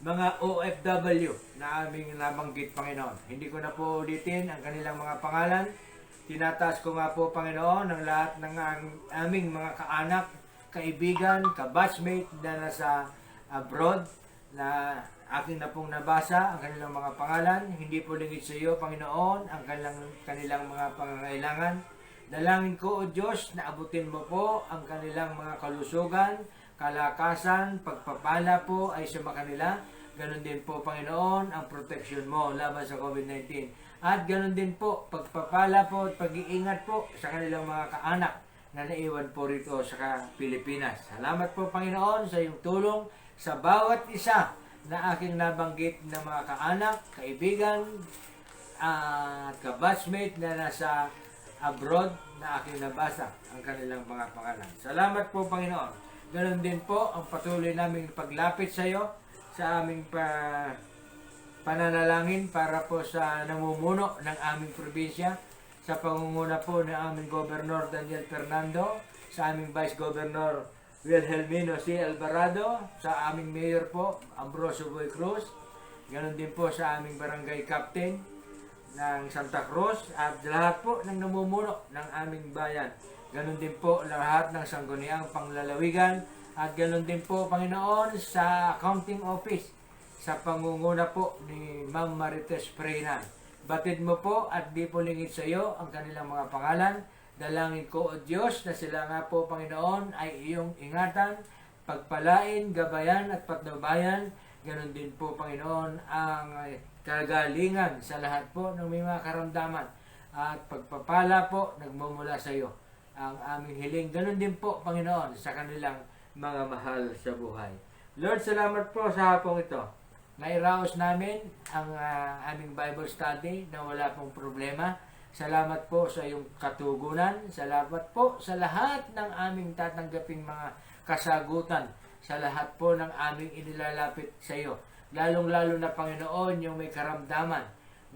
mga OFW na aming nabanggit Panginoon. Hindi ko na po ulitin ang kanilang mga pangalan. Tinataas ko nga po Panginoon ang lahat ng aming mga kaanak, kaibigan, kabatchmate na nasa abroad na aking na pong nabasa ang kanilang mga pangalan. Hindi po lingid sa iyo Panginoon ang kanilang mga pangangailangan. Dalangin ko, O Diyos, na abutin mo po ang kanilang mga kalusugan, kalakasan, pagpapala po ay sa kanila. Ganon din po, Panginoon, ang protection mo laban sa COVID-19. At ganon din po, pagpapala po at pag-iingat po sa kanilang mga kaanak na naiwan po rito sa Pilipinas. Salamat po, Panginoon, sa iyong tulong sa bawat isa na aking nabanggit na mga kaanak, kaibigan, at kabatchmate na nasa abroad na aking nabasa ang kanilang mga pangalan. Salamat po Panginoon. Ganon din po ang patuloy naming paglapit sa iyo sa aming pananalangin para po sa namumuno ng aming probinsya, sa pangunguna po ng aming Governor Daniel Fernando, sa aming Vice Governor Wilhelmino C. Alvarado, sa aming Mayor po Ambrosio Boy Cruz, Ganon din po sa aming barangay captain ng Santa Cruz at lahat po ng namumuno ng aming bayan. Ganon din po lahat ng sangguniang panglalawigan at ganon din po, Panginoon, sa accounting office sa pangunguna po ni Ma'am Marites Preynan. Batid mo po at di po lingid sa iyo ang kanilang mga pangalan. Dalangin ko, O Diyos, na sila nga po, Panginoon, ay iyong ingatan, pagpalain, gabayan at patnubayan. Ganon din po, Panginoon, ang kagalingan sa lahat po ng may mga karamdaman at pagpapala po nagmumula sa iyo. Ang aming hiling, ganon din po, Panginoon, sa kanilang mga mahal sa buhay. Lord, salamat po sa hapong ito. Nairaos namin ang aming Bible study na wala pong problema. Salamat po sa iyong katugunan. Salamat po sa lahat ng aming tatanggaping mga kasagutan. Sa lahat po ng aming inilalapit sa iyo. Lalong-lalo na, Panginoon, yung may karamdaman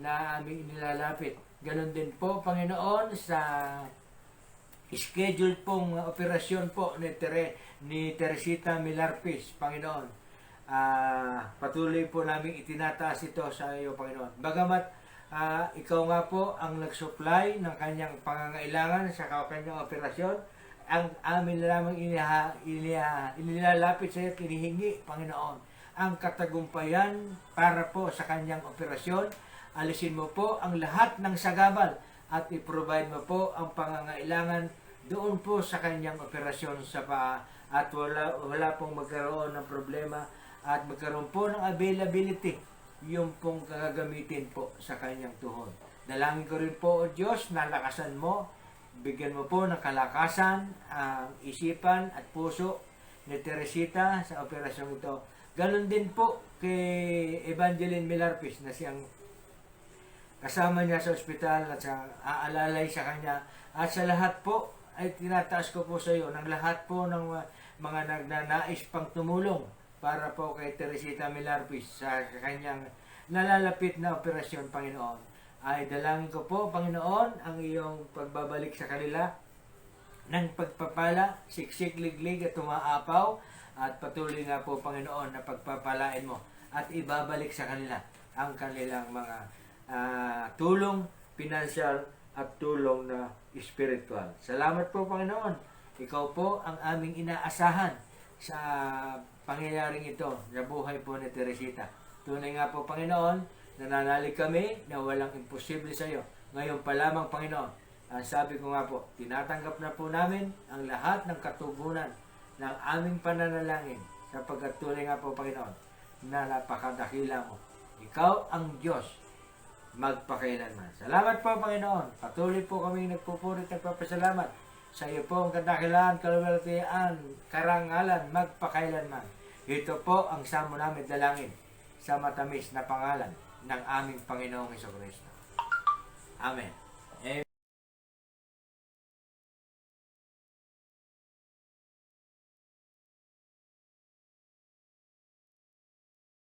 na aming inilalapit. Ganon din po, Panginoon, sa schedule pong operasyon po ni Teresita Milarpis, Panginoon. Patuloy po namin itinataas ito sa iyo, Panginoon. Bagamat ikaw nga po ang nag-supply ng kanyang pangangailangan sa kanyang operasyon, ang amin lamang inilalapit sa iyo at inihingi, Panginoon, ang katagumpayan para po sa kanyang operasyon. Alisin mo po ang lahat ng sagabal at i-provide mo po ang pangangailangan doon po sa kanyang operasyon sa paa at wala pong magkaroon ng problema at magkaroon po ng availability yung pong gagamitin po sa kanyang tuhod. Dalangin ko rin po, O Diyos, na lakasan mo, bigyan mo po ng kalakasan ang isipan at puso ni Teresita sa operasyong ito. Ganon din po kay Evangeline Milarpis na siyang kasama niya sa ospital at sa aalalay sa kanya. At sa lahat po ay tinataas ko po sa iyo ng lahat po ng mga nagnanais pang tumulong para po kay Teresita Milarpis sa kanyang nalalapit na operasyon, Panginoon. Ay dalangin ko po, Panginoon, ang iyong pagbabalik sa kanila ng pagpapala, siksik, liglig at tumaapaw at patuloy nga po, Panginoon, na pagpapalain mo at ibabalik sa kanila ang kanilang mga tulong, pinansyal at tulong na spiritual. Salamat po, Panginoon. Ikaw po ang aming inaasahan sa pangyayaring ito sa buhay po ni Teresita. Tunay nga po, Panginoon, nananalig kami na walang imposible sa iyo. Ngayon pa lamang, Panginoon, ang sabi ko nga po, tinatanggap na po namin ang lahat ng katugunan ng aming pananalangin sapagkat tunay nga po, Panginoon, na napakadakila mo. Ikaw ang Diyos magpakailanman. Salamat po, Panginoon. Patuloy po kami nagpupurit at nagpapasalamat sa iyo po ang kadakilaan, kaluwalhatian, karangalan, magpakailanman. Ito po ang samo namin dalangin sa matamis na pangalan ng aming Panginoong Hesukristo. Amen.